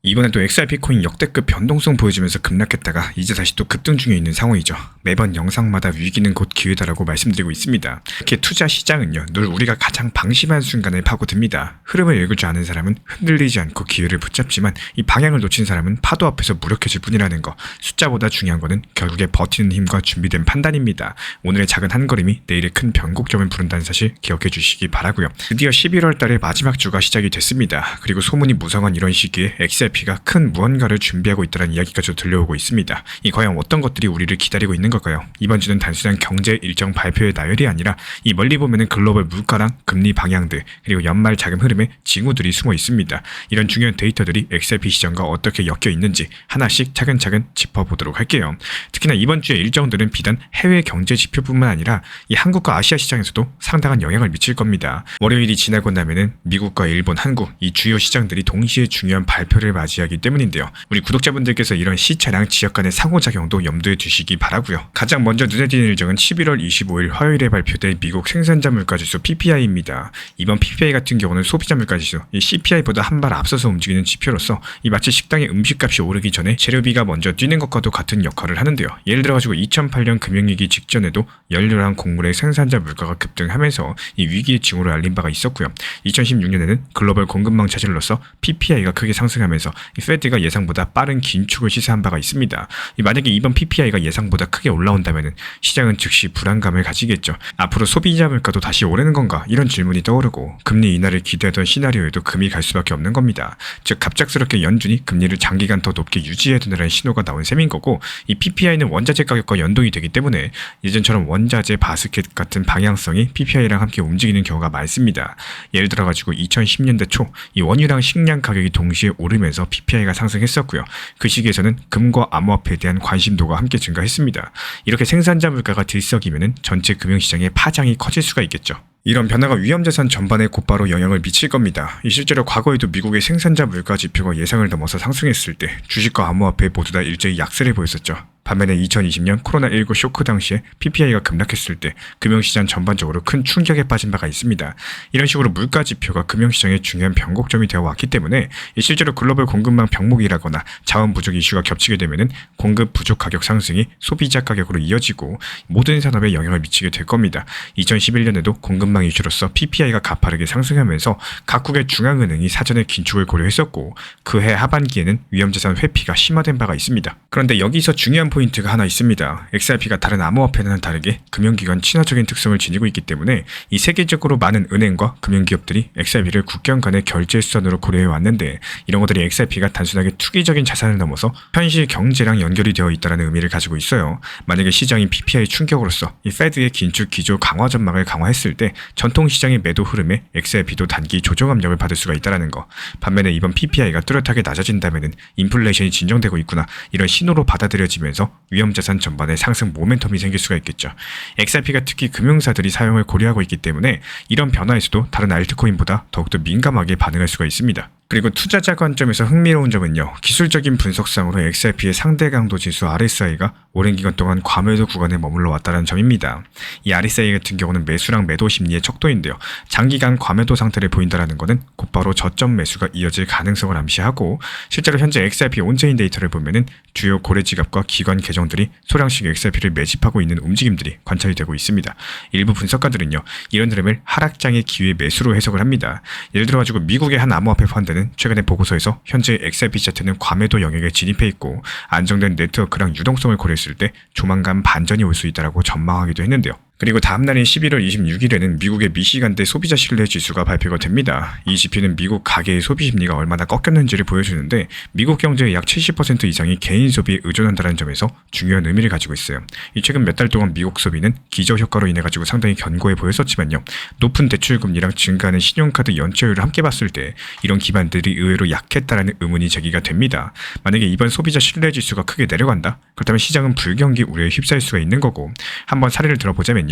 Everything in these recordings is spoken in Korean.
이번엔 또 XRP 코인 역대급 변동성 보여주면서 급락했다가 이제 다시 또 급등 중에 있는 상황이죠. 매번 영상마다 위기는 곧 기회다라고 말씀드리고 있습니다. 이렇게 투자 시장은요, 늘 우리가 가장 방심한 순간에 파고듭니다. 흐름을 읽을 줄 아는 사람은 흔들리지 않고 기회를 붙잡지만 이 방향을 놓친 사람은 파도 앞에서 무력해질 뿐이라는 거. 숫자보다 중요한 거는 결국에 버티는 힘과 준비된 판단입니다. 오늘의 작은 한 걸음이 내일의 큰 변곡점을 부른다는 사실 기억해 주시기 바라고요. 드디어 11월 달의 마지막 주가 시작이 됐습니다. 그리고 소문이 무성한 이런 시기에 XRP가 큰 무언가를 준비하고 있다는 이야기까지 들려오고 있습니다. 이 과연 어떤 것들이 우리를 기다리고 있는 걸까요? 이번 주는 단순한 경제 일정 발표의 나열이 아니라 이 멀리 보면은 글로벌 물가랑 금리 방향들 그리고 연말 자금 흐름에 징후들이 숨어 있습니다. 이런 중요한 데이터들이 XRP 시장과 어떻게 엮여 있는지 하나씩 차근차근 짚어보도록 할게요. 특히나 이번 주의 일정들은 비단 해외 경제 지표뿐만 아니라 이 한국과 아시아 시장에서도 상당한 영향을 미칠 겁니다. 월요일이 지나고 나면은 미국과 일본, 한국 이 주요 시장들이 동시에 중요한 발표를 맞이하기 때문인데요. 우리 구독자분들께서 이런 시차랑 지역 간의 상호작용도 염두에 두시기 바라고요. 가장 먼저 눈에 띄는 일정은 11월 25일 화요일에 발표될 미국 생산자 물가지수 PPI입니다. 이번 PPI 같은 경우는 소비자 물가지수, 이 CPI보다 한 발 앞서서 움직이는 지표로서 이 마치 식당의 음식값이 오르기 전에 재료비가 먼저 뛰는 것과도 같은 역할을 하는데요. 예를 들어가지고 2008년 금융위기 직전에도 연료랑 곡물의 생산자 물가가 급등하면서 이 위기의 징후를 알린 바가 있었고요. 2016년에는 글로벌 공급망 차질로서 PPI가 크게 상승하면서 이 페드가 예상보다 빠른 긴축을 시사한 바가 있습니다. 만약에 이번 PPI가 예상보다 크게 올라온다면 시장은 즉시 불안감을 가지겠죠. 앞으로 소비자 물가도 다시 오르는 건가? 이런 질문이 떠오르고 금리 인하를 기대하던 시나리오에도 금이 갈 수밖에 없는 겁니다. 즉 갑작스럽게 연준이 금리를 장기간 더 높게 유지해야 된다는 신호가 나온 셈인 거고 이 PPI는 원자재 가격과 연동이 되기 때문에 예전처럼 원자재 바스켓 같은 방향성이 PPI랑 함께 움직이는 경우가 많습니다. 예를 들어가지고 2010년대 초 이 원유랑 식량 가격이 동시에 오르면서 PPI가 상승했었고요. 그 시기에서는 금과 암호화폐에 대한 관심도가 함께 증가했습니다. 이렇게 생산자 물가가 들썩이면 전체 금융시장의 파장이 커질 수가 있겠죠. 이런 변화가 위험자산 전반에 곧바로 영향을 미칠 겁니다. 실제로 과거에도 미국의 생산자 물가 지표가 예상을 넘어서 상승했을 때 주식과 암호화폐 모두 다 일제히 약세를 보였었죠. 반면에 2020년 코로나19 쇼크 당시에 PPI가 급락했을 때 금융시장 전반적으로 큰 충격에 빠진 바가 있습니다. 이런 식으로 물가 지표가 금융시장의 중요한 변곡점이 되어 왔기 때문에 실제로 글로벌 공급망 병목이라거나 자원 부족 이슈가 겹치게 되면 공급 부족 가격 상승이 소비자 가격으로 이어지고 모든 산업에 영향을 미치게 될 겁니다. 2011년에도 공급망 이슈로서 PPI가 가파르게 상승하면서 각국의 중앙은행이 사전에 긴축을 고려했었고 그해 하반기에는 위험자산 회피가 심화된 바가 있습니다. 그런데 여기서 중요한 포인트가 하나 있습니다. XRP가 다른 암호화폐와는 다르게 금융기관 친화적인 특성을 지니고 있기 때문에 이 세계적으로 많은 은행과 금융기업들이 XRP를 국경 간의 결제 수단으로 고려해 왔는데 이런 것들이 XRP가 단순하게 투기적인 자산을 넘어서 현실 경제랑 연결이 되어 있다는 의미를 가지고 있어요. 만약에 시장이 PPI 충격으로서 이 페드의 긴축 기조 강화 전망을 강화했을 때 전통 시장의 매도 흐름에 XRP도 단기 조정 압력을 받을 수가 있다는 거. 반면에 이번 PPI가 뚜렷하게 낮아진다면 인플레이션이 진정되고 있구나 이런 신호로 받아들여지면서 위험자산 전반에 상승 모멘텀이 생길 수가 있겠죠. XRP가 특히 금융사들이 사용을 고려하고 있기 때문에 이런 변화에서도 다른 알트코인보다 더욱더 민감하게 반응할 수가 있습니다. 그리고 투자자 관점에서 흥미로운 점은요. 기술적인 분석상으로 XRP의 상대 강도 지수 RSI가 오랜 기간 동안 과매도 구간에 머물러 왔다는 점입니다. 이 RSI 같은 경우는 매수랑 매도 심리의 척도인데요. 장기간 과매도 상태를 보인다는 것은 곧바로 저점 매수가 이어질 가능성을 암시하고 실제로 현재 XRP 온체인 데이터를 보면은 주요 고래 지갑과 기관 계정들이 소량씩 XRP를 매집하고 있는 움직임들이 관찰이 되고 있습니다. 일부 분석가들은요. 이런 흐름을 하락장의 기회 매수로 해석을 합니다. 예를 들어 가지고 미국의 한 암호화폐 펀드는 최근에 보고서에서 현재 XRP 차트는 과매도 영역에 진입해 있고 안정된 네트워크랑 유동성을 고려했을 때 조만간 반전이 올 수 있다고 전망하기도 했는데요. 그리고 다음날인 11월 26일에는 미국의 미시간대 소비자 신뢰 지수가 발표가 됩니다. 이 지표는 미국 가계의 소비 심리가 얼마나 꺾였는지를 보여주는데 미국 경제의 약 70% 이상이 개인 소비에 의존한다는 점에서 중요한 의미를 가지고 있어요. 최근 몇 달 동안 미국 소비는 기저효과로 인해 가지고 상당히 견고해 보였었지만요. 높은 대출금리랑 증가하는 신용카드 연체율을 함께 봤을 때 이런 기반들이 의외로 약했다라는 의문이 제기가 됩니다. 만약에 이번 소비자 신뢰 지수가 크게 내려간다? 그렇다면 시장은 불경기 우려에 휩싸일 수가 있는 거고 한번 사례를 들어보자면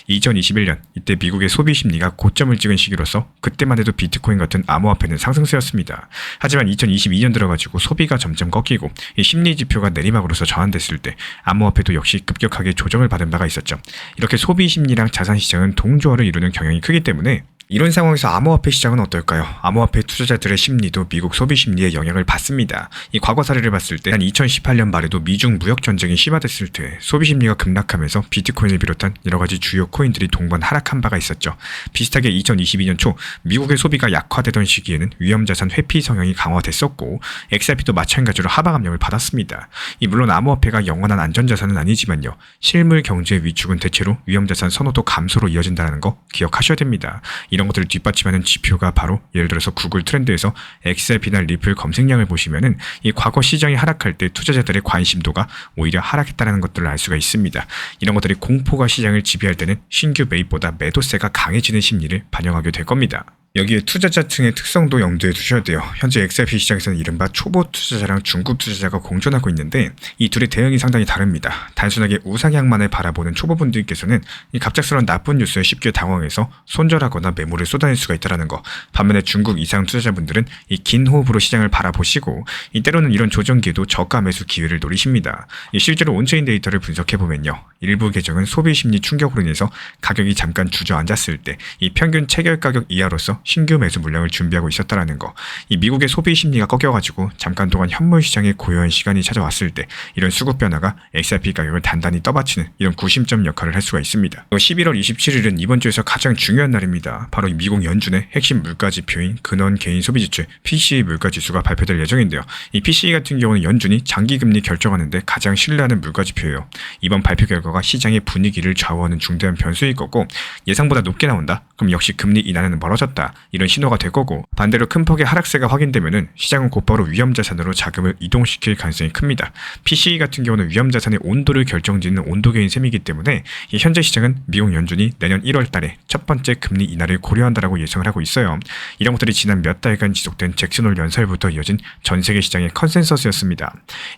2021년 이때 미국의 소비 심리가 고점을 찍은 시기로서 그때만 해도 비트코인 같은 암호화폐는 상승세였습니다. 하지만 2022년 들어가지고 소비가 점점 꺾이고 이 심리 지표가 내리막으로서 전환됐을 때 암호화폐도 역시 급격하게 조정을 받은 바가 있었죠. 이렇게 소비 심리랑 자산 시장은 동조화를 이루는 경향이 크기 때문에 이런 상황에서 암호화폐 시장은 어떨까요? 암호화폐 투자자들의 심리도 미국 소비 심리에 영향을 받습니다. 이 과거 사례를 봤을 때 한 2018년 말에도 미중 무역 전쟁이 심화됐을 때 소비 심리가 급락하면서 비트코인을 비롯한 여러 가지 주요 코인들이 동반 하락한 바가 있었죠. 비슷하게 2022년 초 미국의 소비가 약화되던 시기에는 위험자산 회피 성향이 강화됐었고 XRP도 마찬가지로 하방 압력을 받았습니다. 물론 암호화폐가 영원한 안전자산은 아니지만요. 실물 경제의 위축은 대체로 위험자산 선호도 감소로 이어진다는 거 기억하셔야 됩니다. 이런 것들을 뒷받침하는 지표가 바로 예를 들어서 구글 트렌드에서 XRP나 리플 검색량을 보시면은 이 과거 시장이 하락할 때 투자자들의 관심도가 오히려 하락했다는 것들을 알 수가 있습니다. 이런 것들이 공포가 시장을 지배할 때는 신규 매입보다 매도세가 강해지는 심리를 반영하게 될 겁니다. 여기에 투자자층의 특성도 염두에 두셔야 돼요. 현재 XRP 시장에서는 이른바 초보 투자자랑 중급 투자자가 공존하고 있는데 이 둘의 대응이 상당히 다릅니다. 단순하게 우상향만을 바라보는 초보분들께서는 이 갑작스러운 나쁜 뉴스에 쉽게 당황해서 손절하거나 매물을 쏟아낼 수가 있다는 거. 반면에 중급 이상 투자자분들은 이 긴 호흡으로 시장을 바라보시고 때로는 이런 조정기에도 저가 매수 기회를 노리십니다. 실제로 온체인 데이터를 분석해보면요. 일부 계정은 소비 심리 충격으로 인해서 가격이 잠깐 주저앉았을 때 이 평균 체결 가격 이하로서 신규 매수 물량을 준비하고 있었다라는 거. 이 미국의 소비 심리가 꺾여가지고 잠깐 동안 현물 시장에 고요한 시간이 찾아왔을 때 이런 수급 변화가 XRP 가격을 단단히 떠받치는 이런 구심점 역할을 할 수가 있습니다. 11월 27일은 이번 주에서 가장 중요한 날입니다. 바로 미국 연준의 핵심 물가 지표인 근원 개인 소비 지출 PCE 물가 지수가 발표될 예정인데요. 이 PCE 같은 경우는 연준이 장기 금리 결정하는데 가장 신뢰하는 물가 지표예요. 이번 발표 결과가 시장의 분위기를 좌우하는 중대한 변수일 거고 예상보다 높게 나온다? 그럼 역시 금리 인하는 멀어졌다. 이런 신호가 될 거고 반대로 큰 폭의 하락세가 확인되면은 시장은 곧바로 위험자산으로 자금을 이동시킬 가능성이 큽니다. PCE 같은 경우는 위험자산의 온도를 결정짓는 온도계인 셈이기 때문에 현재 시장은 미국 연준이 내년 1월 달에 첫 번째 금리 인하를 고려한다라고 예상을 하고 있어요. 이런 것들이 지난 몇 달간 지속된 잭슨홀 연설부터 이어진 전 세계 시장의 컨센서스였습니다.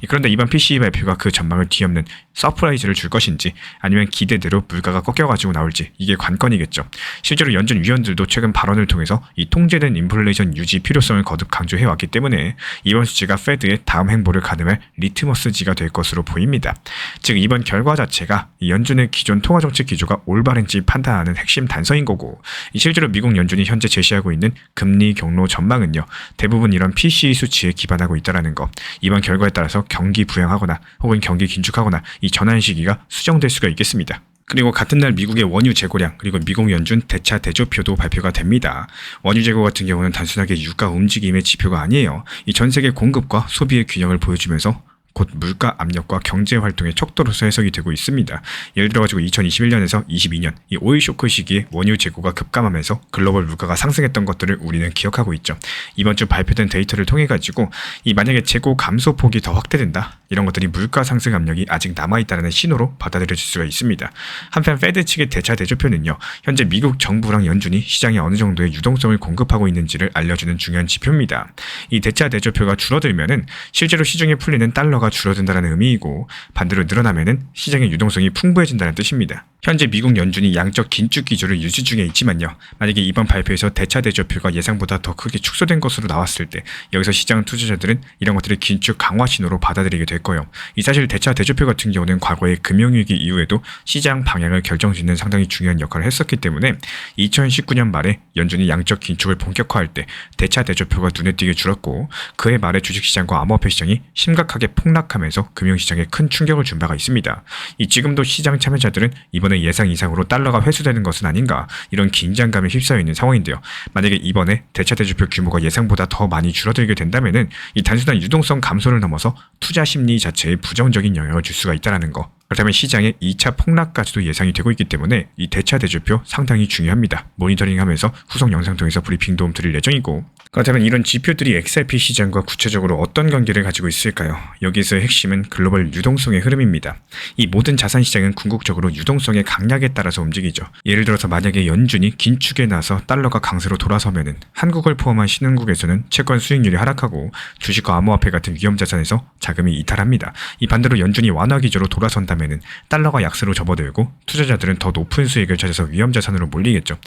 그런데 이번 PCE 발표가 그 전망을 뒤엎는 서프라이즈를 줄 것인지 아니면 기대대로 물가가 꺾여가지고 나올지 이게 관건이겠죠. 실제로 연준 위원들도 최근 발언을 통해서 이 통제된 인플레이션 유지 필요성을 거듭 강조해왔기 때문에 이번 수치가 페드의 다음 행보를 가늠할 리트머스지가 될 것으로 보입니다. 즉 이번 결과 자체가 이 연준의 기존 통화정책 기조가 올바른지 판단하는 핵심 단서인 거고 실제로 미국 연준이 현재 제시하고 있는 금리 경로 전망은요. 대부분 이런 PCE 수치에 기반하고 있다는 거. 이번 결과에 따라서 경기 부양하거나 혹은 경기 긴축하거나 이 전환 시기가 수정될 수가 있겠습니다. 그리고 같은 날 미국의 원유 재고량 그리고 미국 연준 대차 대조표도 발표가 됩니다. 원유 재고 같은 경우는 단순하게 유가 움직임의 지표가 아니에요. 이 전 세계 공급과 소비의 균형을 보여주면서 곧 물가 압력과 경제 활동의 척도로서 해석이 되고 있습니다. 예를 들어가지고 2021년에서 22년 이 오일 쇼크 시기에 원유 재고가 급감하면서 글로벌 물가가 상승했던 것들을 우리는 기억하고 있죠. 이번 주 발표된 데이터를 통해 가지고 이 만약에 재고 감소 폭이 더 확대된다 이런 것들이 물가 상승 압력이 아직 남아있다는 신호로 받아들여질 수가 있습니다. 한편 페드 측의 대차 대조표는요. 현재 미국 정부랑 연준이 시장에 어느 정도의 유동성을 공급하고 있는지를 알려주는 중요한 지표입니다. 이 대차 대조표가 줄어들면은 실제로 시중에 풀리는 달러가 줄어든다는 의미이고 반대로 늘어나면은 시장의 유동성이 풍부해진다는 뜻입니다. 현재 미국 연준이 양적 긴축 기조를 유지 중에 있지만요. 만약에 이번 발표에서 대차 대조표가 예상보다 더 크게 축소된 것으로 나왔을 때 여기서 시장 투자자들은 이런 것들을 긴축 강화 신호로 받아들이게 될 거예요. 이 사실 대차 대조표 같은 경우는 과거의 금융위기 이후에도 시장 방향을 결정짓는 상당히 중요한 역할을 했었기 때문에 2019년 말에 연준이 양적 긴축을 본격화할 때 대차 대조표가 눈에 띄게 줄었고 그해 말에 주식시장과 암호화폐 시장이 심각하게 폭락하면서 금융시장에 큰 충격을 준 바가 있습니다. 지금도 시장 참여자들은 이번에 예상 이상으로 달러가 회수되는 것은 아닌가 이런 긴장감에 휩싸여 있는 상황인데요. 만약에 이번에 대차 대조표 규모가 예상보다 더 많이 줄어들게 된다면은 이 단순한 유동성 감소를 넘어서 투자 심리 자체에 부정적인 영향을 줄 수가 있다는 거. 그렇다면 시장의 2차 폭락까지도 예상이 되고 있기 때문에 이 대차 대조표 상당히 중요합니다. 모니터링하면서 후속 영상 통해서 브리핑 도움 드릴 예정이고 그렇다면 이런 지표들이 XRP 시장과 구체적으로 어떤 관계를 가지고 있을까요? 여기서의 핵심은 글로벌 유동성의 흐름입니다. 이 모든 자산 시장은 궁극적으로 유동성의 강약에 따라서 움직이죠. 예를 들어서 만약에 연준이 긴축에 나서 달러가 강세로 돌아서면은 한국을 포함한 신흥국에서는 채권 수익률이 하락하고 주식과 암호화폐 같은 위험 자산에서 자금이 이탈합니다. 이 반대로 연준이 완화 기조로 돌아선다면 급등한다면은 달러가 약세로 접어들고 투자자들은 더 높은 수익을 찾아서 위험자산으로 몰리겠죠.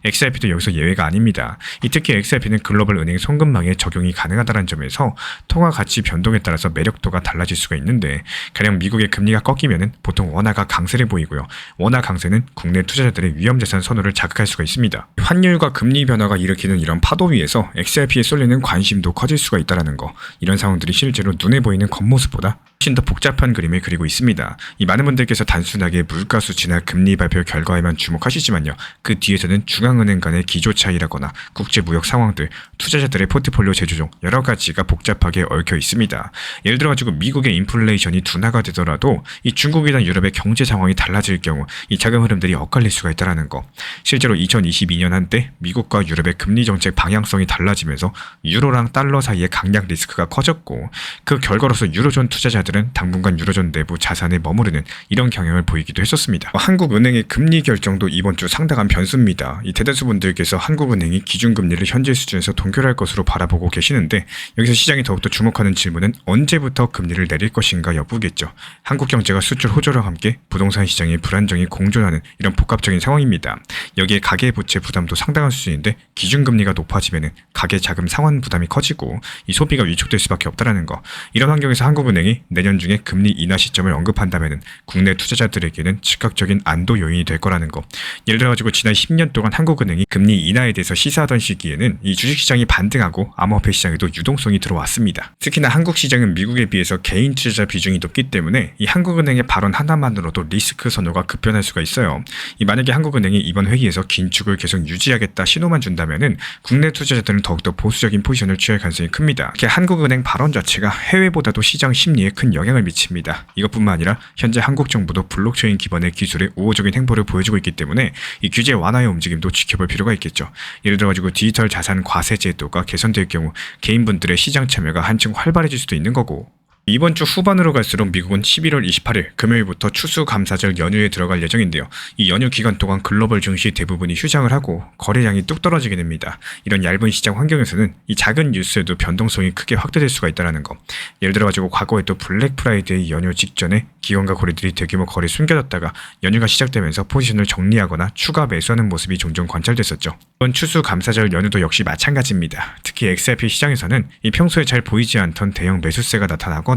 XRP도 여기서 예외가 아닙니다. 특히 XRP는 글로벌 은행 송금망에 적용이 가능하다는 점에서 통화 가치 변동에 따라서 매력도가 달라질 수가 있는데, 가령 미국의 금리가 꺾이면은 보통 원화가 강세를 보이고요. 원화 강세는 국내 투자자들의 위험자산 선호를 자극할 수가 있습니다. 환율과 금리 변화가 일으키는 이런 파도 위에서 XRP에 쏠리는 관심도 커질 수가 있다는 거, 이런 상황들이 실제로 눈에 보이는 겉모습보다 훨씬 더 복잡한 그림을 그리고 있습니다. 많은 분들께서 단순하게 물가 수치나 금리 발표 결과에만 주목하시지만요, 그 뒤에서는 중앙은행 간의 기조 차이라거나 국제 무역 상황들, 투자자들의 포트폴리오 제조 중 여러 가지가 복잡하게 얽혀 있습니다. 예를 들어가지고 미국의 인플레이션이 둔화가 되더라도 이 중국이나 유럽의 경제 상황이 달라질 경우 이 자금 흐름들이 엇갈릴 수가 있다는 거. 실제로 2022년 한때 미국과 유럽의 금리 정책 방향성이 달라지면서 유로랑 달러 사이의 강약 리스크가 커졌고, 그 결과로서 유로존 투자자들은 당분간 유로존 내부 자산에 머무르는 이런 경향을 보이기도 했었습니다. 한국은행의 금리 결정도 이번 주 상당한 변수입니다. 대다수 분들께서 한국은행이 기준금리를 현재 수준에서 동결할 것으로 바라보고 계시는데, 여기서 시장이 더욱더 주목하는 질문은 언제부터 금리를 내릴 것인가 여부겠죠. 한국 경제가 수출 호조와 함께 부동산 시장의 불안정이 공존하는 이런 복합적인 상황입니다. 여기에 가계부채 부담도 상당한 수준인데, 기준금리가 높아지면 가계자금 상환 부담이 커지고 이 소비가 위축될 수밖에 없다는 거. 이런 환경에서 한국은행이 내년 중에 금리 인하 시점을 언급한다면 국내 투자자들에게는 즉각적인 안도 요인이 될 거라는 거. 예를 들어가지고 지난 10년 동안 한국은행이 금리 인하에 대해서 시사하던 시기에는 이 주식시장이 반등하고 암호화폐 시장에도 유동성이 들어왔습니다. 특히나 한국 시장은 미국에 비해서 개인 투자자 비중이 높기 때문에 이 한국은행의 발언 하나만으로도 리스크 선호가 급변할 수가 있어요. 만약에 한국은행이 이번 회의에서 긴축을 계속 유지하겠다 신호만 준다면은 국내 투자자들은 더욱더 보수적인 포지션을 취할 가능성이 큽니다. 한국은행 발언 자체가 해외보다도 시장 심리에 큰 영향을 미칩니다. 이것뿐만 아니라 현재 한국 정부도 블록체인 기반의 기술의 우호적인 행보를 보여주고 있기 때문에 이 규제 완화의 움직임도 지켜볼 필요가 있겠죠. 예를 들어가지고 디지털 자산 과세 제도가 개선될 경우 개인분들의 시장 참여가 한층 활발해질 수도 있는 거고, 이번 주 후반으로 갈수록 미국은 11월 28일 금요일부터 추수감사절 연휴에 들어갈 예정인데요. 이 연휴 기간 동안 글로벌 증시 대부분이 휴장을 하고 거래량이 뚝 떨어지게 됩니다. 이런 얇은 시장 환경에서는 이 작은 뉴스에도 변동성이 크게 확대될 수가 있다는 거. 예를 들어가지고 과거에 또 블랙 프라이데이 연휴 직전에 기관과 거래들이 대규모 거래 숨겨졌다가 연휴가 시작되면서 포지션을 정리하거나 추가 매수하는 모습이 종종 관찰됐었죠. 이번 추수감사절 연휴도 역시 마찬가지입니다. 특히 XRP 시장에서는 이 평소에 잘 보이지 않던 대형 매수세가 나타나거나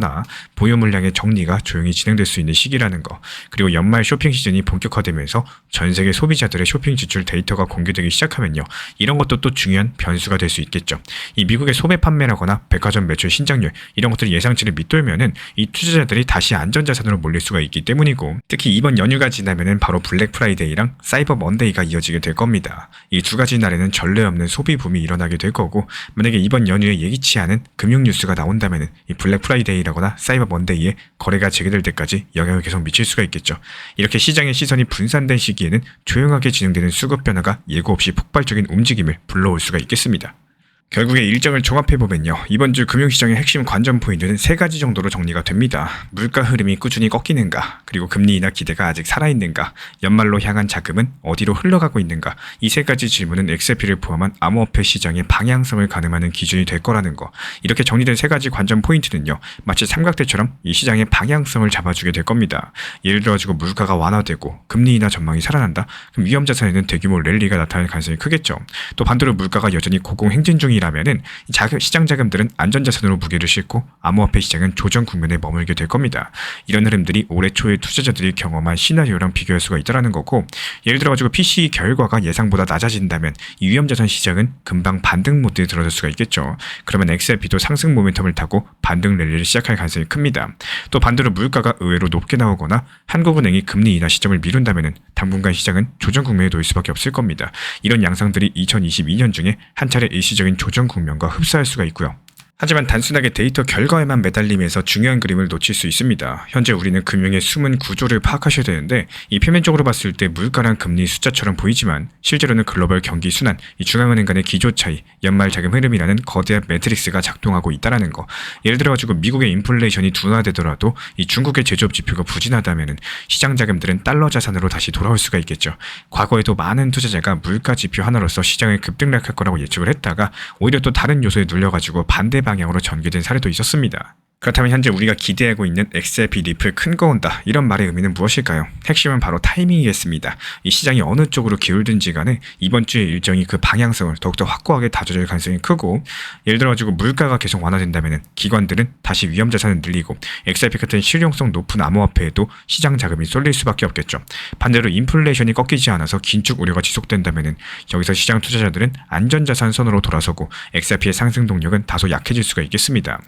보유 물량의 정리가 조용히 진행될 수 있는 시기라는 거, 그리고 연말 쇼핑 시즌이 본격화되면서 전 세계 소비자들의 쇼핑 지출 데이터가 공개되기 시작하면요, 이런 것도 또 중요한 변수가 될 수 있겠죠. 이 미국의 소매 판매라거나 백화점 매출 신장률, 이런 것들이 예상치를 밑돌면은 이 투자자들이 다시 안전자산으로 몰릴 수가 있기 때문이고, 특히 이번 연휴가 지나면은 바로 블랙 프라이데이랑 사이버 먼데이가 이어지게 될 겁니다. 이 두 가지 날에는 전례 없는 소비 붐이 일어나게 될 거고, 만약에 이번 연휴에 예기치 않은 금융 뉴스가 나온다면은 이 블랙 프라이데이라거나 사이버 먼데이에 거래가 재개될 때까지 영향을 계속 미칠 수가 있겠죠. 이렇게 시장의 시선이 분산된 시기에는 조용하게 진행되는 수급 변화가 예고 없이 폭발적인 움직임을 불러올 수가 있겠습니다. 결국에 일정을 종합해보면요, 이번 주 금융시장의 핵심 관전 포인트는 세 가지 정도로 정리가 됩니다. 물가 흐름이 꾸준히 꺾이는가, 그리고 금리 인하 기대가 아직 살아있는가, 연말로 향한 자금은 어디로 흘러가고 있는가, 이 세 가지 질문은 XRP를 포함한 암호화폐 시장의 방향성을 가늠하는 기준이 될 거라는 거. 이렇게 정리된 세 가지 관전 포인트는요, 마치 삼각대처럼 이 시장의 방향성을 잡아주게 될 겁니다. 예를 들어가지고 물가가 완화되고 금리 인하 전망이 살아난다? 그럼 위험자산에는 대규모 랠리가 나타날 가능성이 크겠죠. 또 반대로 물가가 여전히 고공행진 중이라면은 시장 자금들은 안전자산으로 무게를 싣고 암호화폐 시장은 조정 국면에 머물게 될 겁니다. 이런 흐름들이 올해 초에 투자자들이 경험한 시나리오랑 비교할 수가 있다는 거고, 예를 들어가지고 PC 결과가 예상보다 낮아진다면 이 위험자산 시장은 금방 반등 모드에 들어설 수가 있겠죠. 그러면 XRP도 상승 모멘텀을 타고 반등 랠리를 시작할 가능성이 큽니다. 또 반대로 물가가 의외로 높게 나오거나 한국은행이 금리 인하 시점을 미룬다면 당분간 시장은 조정 국면에 놓일 수밖에 없을 겁니다. 이런 양상들이 2022년 중에 한 차례 일시적인 조정 국면과 흡사할 수가 있고요. 하지만 단순하게 데이터 결과에만 매달리면서 중요한 그림을 놓칠 수 있습니다. 현재 우리는 금융의 숨은 구조를 파악하셔야 되는데, 이 표면적으로 봤을 때 물가랑 금리 숫자처럼 보이지만 실제로는 글로벌 경기 순환, 이 중앙은행 간의 기조 차이, 연말 자금 흐름이라는 거대한 매트릭스가 작동하고 있다는 거. 예를 들어가지고 미국의 인플레이션이 둔화되더라도 이 중국의 제조업 지표가 부진하다면 시장 자금들은 달러 자산으로 다시 돌아올 수가 있겠죠. 과거에도 많은 투자자가 물가 지표 하나로서 시장을 급등락할 거라고 예측을 했다가 오히려 또 다른 요소에 눌려가지고 반대 방향으로 전개된 사례도 있었습니다. 그렇다면 현재 우리가 기대하고 있는 XRP 리플 큰 거 온다, 이런 말의 의미는 무엇일까요? 핵심은 바로 타이밍이겠습니다. 이 시장이 어느 쪽으로 기울든지 간에 이번 주의 일정이 그 방향성을 더욱더 확고하게 다져줄 가능성이 크고, 예를 들어가지고 물가가 계속 완화된다면 기관들은 다시 위험 자산을 늘리고 XRP 같은 실용성 높은 암호화폐에도 시장 자금이 쏠릴 수밖에 없겠죠. 반대로 인플레이션이 꺾이지 않아서 긴축 우려가 지속된다면 여기서 시장 투자자들은 안전자산 선으로 돌아서고 XRP의 상승 동력은 다소 약해질 수가 있겠습니다.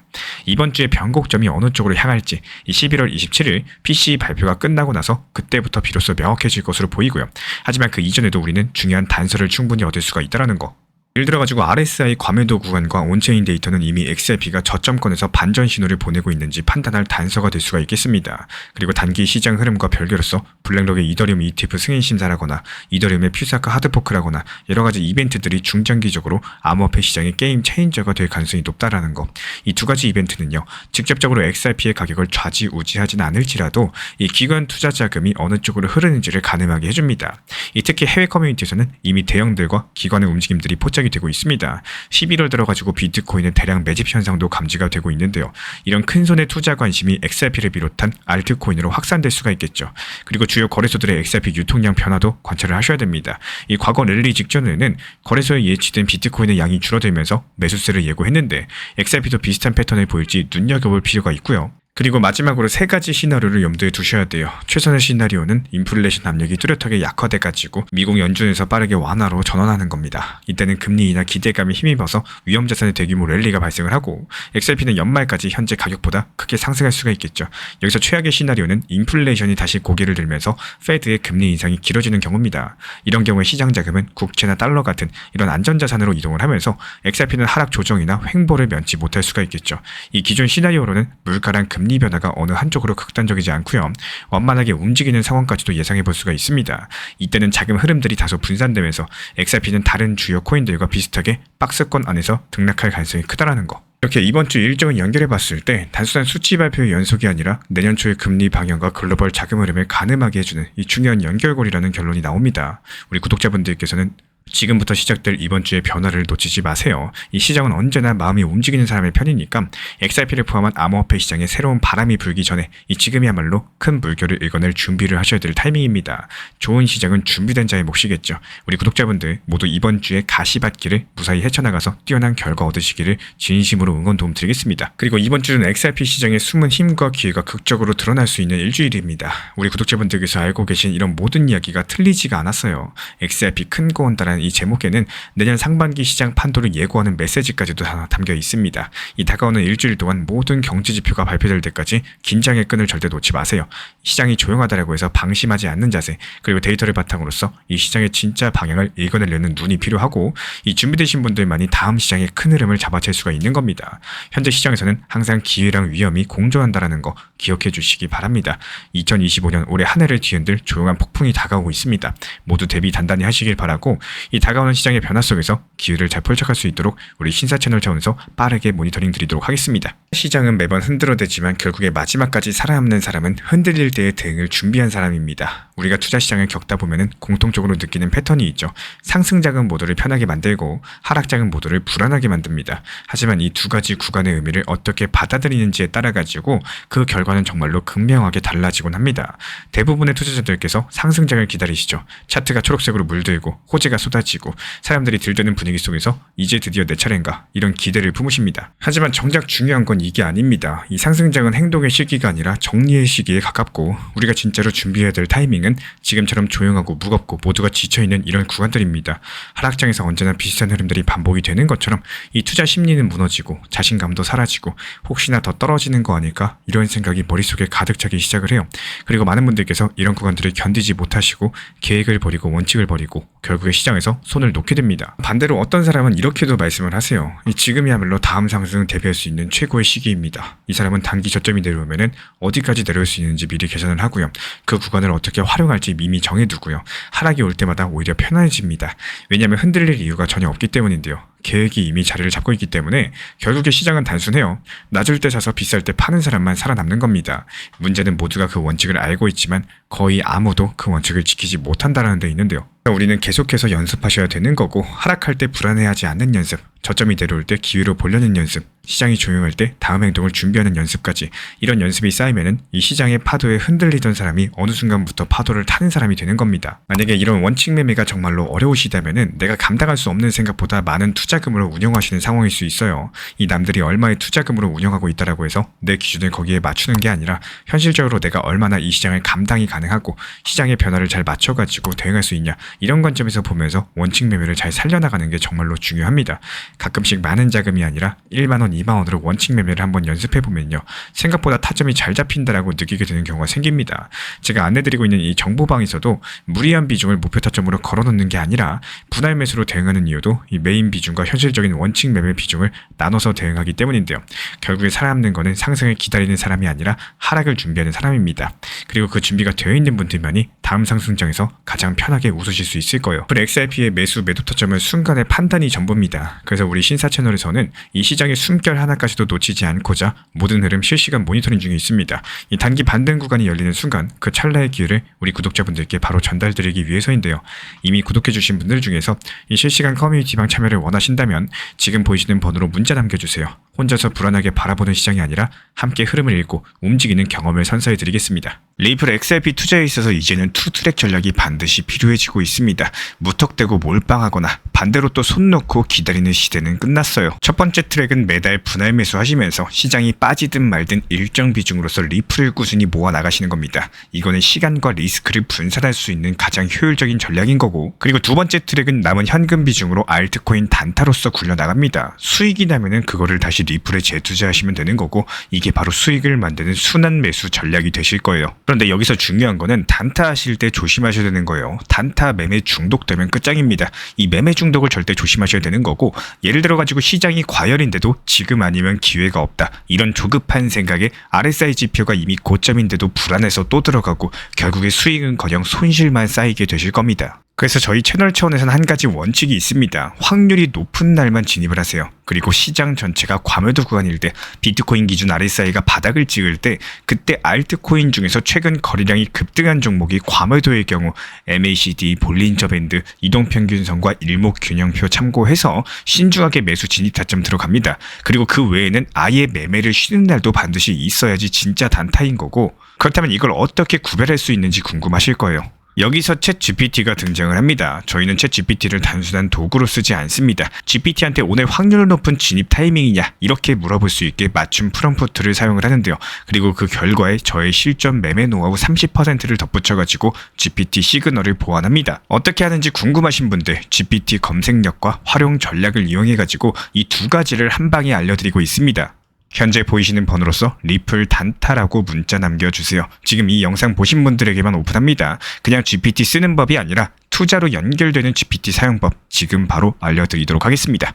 이번 주에 변곡점이 어느 쪽으로 향할지 이 11월 27일 PCE 발표가 끝나고 나서 그때부터 비로소 명확해질 것으로 보이고요. 하지만 그 이전에도 우리는 중요한 단서를 충분히 얻을 수가 있다는 거. 예를 들어가지고 RSI 과매도 구간과 온체인 데이터는 이미 XRP가 저점권에서 반전 신호를 보내고 있는지 판단할 단서가 될 수가 있겠습니다. 그리고 단기 시장 흐름과 별개로서 블랙록의 이더리움 ETF 승인 심사라거나 이더리움의 퓨사카 하드포크라거나 여러가지 이벤트들이 중장기적으로 암호화폐 시장의 게임 체인저가 될 가능성이 높다라는 거. 이 두 가지 이벤트는요, 직접적으로 XRP의 가격을 좌지우지하진 않을지라도 이 기관 투자 자금이 어느 쪽으로 흐르는지를 가늠하게 해줍니다. 특히 해외 커뮤니티에서는 이미 대형들과 기관의 움직임들이 포착이 되고 있습니다. 11월 들어가지고 비트코인의 대량 매집 현상도 감지가 되고 있는데요. 이런 큰 손의 투자 관심이 XRP를 비롯한 알트코인으로 확산될 수가 있겠죠. 그리고 주요 거래소들의 XRP 유통량 변화도 관찰을 하셔야 됩니다. 이 과거 랠리 직전에는 거래소에 예치된 비트코인의 양이 줄어들면서 매수세를 예고했는데 XRP도 비슷한 패턴을 보일지 눈여겨볼 필요가 있고요. 그리고 마지막으로 세 가지 시나리오를 염두에 두셔야 돼요. 최선의 시나리오는 인플레이션 압력이 뚜렷하게 약화돼가지고 미국 연준에서 빠르게 완화로 전환하는 겁니다. 이때는 금리 인하 기대감이 힘입어서 위험자산의 대규모 랠리가 발생을 하고 XRP는 연말까지 현재 가격보다 크게 상승할 수가 있겠죠. 여기서 최악의 시나리오는 인플레이션이 다시 고개를 들면서 페드의 금리 인상이 길어지는 경우입니다. 이런 경우에 시장 자금은 국채나 달러 같은 이런 안전자산으로 이동을 하면서 XRP는 하락 조정이나 횡보를 면치 못할 수가 있겠죠. 이 기존 시나리오로는 물가랑 금리 변화가 어느 한쪽으로 극단적이지 않고요. 완만하게 움직이는 상황까지도 예상해 볼 수가 있습니다. 이때는 자금 흐름들이 다소 분산되면서 XRP는 다른 주요 코인들과 비슷하게 박스권 안에서 등락할 가능성이 크다라는 거. 이렇게 이번 주 일정을 연결해 봤을 때 단순한 수치 발표의 연속이 아니라 내년 초의 금리 방향과 글로벌 자금 흐름을 가늠하게 해주는 이 중요한 연결고리라는 결론이 나옵니다. 우리 구독자분들께서는 지금부터 시작될 이번 주의 변화를 놓치지 마세요. 이 시장은 언제나 마음이 움직이는 사람의 편이니까 XRP를 포함한 암호화폐 시장에 새로운 바람이 불기 전에 이 지금이야말로 큰 물결을 일궈낼 준비를 하셔야 될 타이밍입니다. 좋은 시장은 준비된 자의 몫이겠죠. 우리 구독자분들 모두 이번 주에 가시밭길을 무사히 헤쳐나가서 뛰어난 결과 얻으시기를 진심으로 응원 도움 드리겠습니다. 그리고 이번 주는 XRP 시장의 숨은 힘과 기회가 극적으로 드러날 수 있는 일주일입니다. 우리 구독자분들께서 알고 계신 이런 모든 이야기가 틀리지가 않았어요. XRP 큰 거 온다라는 이 제목에는 내년 상반기 시장 판도를 예고하는 메시지까지도 담겨 있습니다. 이 다가오는 일주일 동안 모든 경제 지표가 발표될 때까지 긴장의 끈을 절대 놓지 마세요. 시장이 조용하다라고 해서 방심하지 않는 자세, 그리고 데이터를 바탕으로서 이 시장의 진짜 방향을 읽어내려는 눈이 필요하고, 이 준비되신 분들만이 다음 시장의 큰 흐름을 잡아챌 수가 있는 겁니다. 현재 시장에서는 항상 기회랑 위험이 공존한다라는 거 기억해 주시기 바랍니다. 2025년 올해 한 해를 뒤흔들 조용한 폭풍이 다가오고 있습니다. 모두 대비 단단히 하시길 바라고, 이 다가오는 시장의 변화 속에서 기회를 잘 펼쳐갈 수 있도록 우리 신사 채널 차원에서 빠르게 모니터링 드리도록 하겠습니다. 시장은 매번 흔들어대지만 결국에 마지막까지 살아남는 사람은 흔들릴 때의 대응을 준비한 사람입니다. 우리가 투자 시장을 겪다 보면은 공통적으로 느끼는 패턴이 있죠. 상승작은 모두를 편하게 만들고 하락작은 모두를 불안하게 만듭니다. 하지만 이 두 가지 구간의 의미를 어떻게 받아들이는지에 따라 가지고 그 결과는 정말로 극명하게 달라지곤 합니다. 대부분의 투자자들께서 상승작을 기다리시죠. 차트가 초록색으로 물들고 호재가 쏟아지고 사람들이 들드는 분위기 속에서 이제 드디어 내 차례인가 이런 기대를 품으십니다. 하지만 정작 중요한 건 이게 아닙니다. 이 상승장은 행동의 시기가 아니라 정리의 시기에 가깝고, 우리가 진짜로 준비해야 될 타이밍은 지금처럼 조용하고 무겁고 모두가 지쳐있는 이런 구간들입니다. 하락장에서 언제나 비슷한 흐름들이 반복이 되는 것처럼 이 투자 심리는 무너지고 자신감도 사라지고 혹시나 더 떨어지는 거 아닐까 이런 생각이 머릿속에 가득 차기 시작을 해요. 그리고 많은 분들께서 이런 구간들을 견디지 못하시고 계획을 버리고 원칙을 버리고 결국에 시장에서 손을 놓게 됩니다. 반대로 어떤 사람은 이렇게도 말씀을 하세요. 지금이야말로 다음 상승을 대비할 수 있는 최고의 시기입니다. 이 사람은 단기 저점이 내려오면은 어디까지 내려올 수 있는지 미리 계산을 하고요. 그 구간을 어떻게 활용할지 이미 정해두고요. 하락이 올 때마다 오히려 편안해집니다. 왜냐하면 흔들릴 이유가 전혀 없기 때문인데요. 계획이 이미 자리를 잡고 있기 때문에 결국에 시장은 단순해요. 낮을 때 사서 비쌀 때 파는 사람만 살아남는 겁니다. 문제는 모두가 그 원칙을 알고 있지만 거의 아무도 그 원칙을 지키지 못한다는 데 있는데요. 우리는 계속해서 연습하셔야 되는 거고, 하락할 때 불안해하지 않는 연습, 저점이 내려올 때 기회로 보려는 연습, 시장이 조용할 때 다음 행동을 준비하는 연습까지, 이런 연습이 쌓이면은 이 시장의 파도에 흔들리던 사람이 어느 순간부터 파도를 타는 사람이 되는 겁니다. 만약에 이런 원칙 매매가 정말로 어려우시다면은 내가 감당할 수 없는 생각보다 많은 투자금으로 운영하시는 상황일 수 있어요. 이 남들이 얼마의 투자금으로 운영하고 있다라고 해서 내 기준을 거기에 맞추는 게 아니라 현실적으로 내가 얼마나 이 시장을 감당이 가능하고 시장의 변화를 잘 맞춰가지고 대응할 수 있냐, 이런 관점에서 보면서 원칙 매매를 잘 살려나가는 게 정말로 중요합니다. 가끔씩 많은 자금이 아니라 1만원, 2만원으로 원칙 매매를 한번 연습해보면요, 생각보다 타점이 잘 잡힌다라고 느끼게 되는 경우가 생깁니다. 제가 안내드리고 있는 이 정보방에서도 무리한 비중을 목표 타점으로 걸어놓는 게 아니라 분할 매수로 대응하는 이유도 이 메인 비중과 현실적인 원칙 매매 비중을 나눠서 대응하기 때문인데요. 결국에 살아남는 거는 상승을 기다리는 사람이 아니라 하락을 준비하는 사람입니다. 그리고 그 준비가 되어 있는 분들만이 다음 상승장에서 가장 편하게 웃으실 수 있을 거예요. XRP의 매수 매도 타점은 순간의 판단이 전부입니다. 그래서 우리 신사 채널에서는 이 시장의 숨결 하나까지도 놓치지 않고자 모든 흐름 실시간 모니터링 중에 있습니다. 이 단기 반등 구간이 열리는 순간 그 찰나의 기회를 우리 구독자분들께 바로 전달드리기 위해서인데요. 이미 구독해주신 분들 중에서 이 실시간 커뮤니티방 참여를 원하신다면 지금 보이시는 번호로 문자 남겨주세요. 혼자서 불안하게 바라보는 시장이 아니라 함께 흐름을 읽고 움직이는 경험을 선사해드리겠습니다. 리플 XRP 투자에 있어서 이제는 투트랙 전략이 반드시 필요해지고 있습니다. 무턱대고 몰빵하거나 반대로 또 손 놓고 기다리는 시대는 끝났어요. 첫 번째 트랙은 매달 분할 매수하시면서 시장이 빠지든 말든 일정 비중으로서 리플을 꾸준히 모아 나가시는 겁니다. 이거는 시간과 리스크를 분산할 수 있는 가장 효율적인 전략인 거고, 그리고 두 번째 트랙은 남은 현금 비중으로 알트코인 단타로서 굴려나갑니다. 수익이 나면은 그거를 다시 리플에 재투자하시면 되는 거고, 이게 바로 수익을 만드는 순환 매수 전략이 되실 거예요. 그런데 여기서 중요한 거는 단타 하실 때 조심하셔야 되는 거예요. 단타 매매 중독되면 끝장입니다. 이 매매 중독을 절대 조심하셔야 되는 거고, 예를 들어 가지고 시장이 과열인데도 지금 아니면 기회가 없다, 이런 조급한 생각에 RSI 지표가 이미 고점인데도 불안해서 또 들어가고 결국에 수익은커녕 손실만 쌓이게 되실 겁니다. 그래서 저희 채널 차원에서는 한 가지 원칙이 있습니다. 확률이 높은 날만 진입을 하세요. 그리고 시장 전체가 과매도 구간일 때, 비트코인 기준 RSI가 바닥을 찍을 때, 그때 알트코인 중에서 최근 거래량이 급등한 종목이 과매도의 경우 MACD, 볼린저 밴드, 이동평균선과 일목균형표 참고해서 신중하게 매수 진입 타점 들어갑니다. 그리고 그 외에는 아예 매매를 쉬는 날도 반드시 있어야지 진짜 단타인 거고, 그렇다면 이걸 어떻게 구별할 수 있는지 궁금하실 거예요. 여기서 챗 GPT가 등장을 합니다. 저희는 챗 GPT를 단순한 도구로 쓰지 않습니다. GPT한테 오늘 확률 높은 진입 타이밍이냐, 이렇게 물어볼 수 있게 맞춤 프롬프트를 사용을 하는데요. 그리고 그 결과에 저의 실전 매매 노하우 30%를 덧붙여가지고 GPT 시그널을 보완합니다. 어떻게 하는지 궁금하신 분들 GPT 검색력과 활용 전략을 이용해가지고 이 두 가지를 한 방에 알려드리고 있습니다. 현재 보이시는 번호로서 리플 단타라고 문자 남겨주세요. 지금 이 영상 보신 분들에게만 오픈합니다. 그냥 GPT 쓰는 법이 아니라 투자로 연결되는 GPT 사용법 지금 바로 알려드리도록 하겠습니다.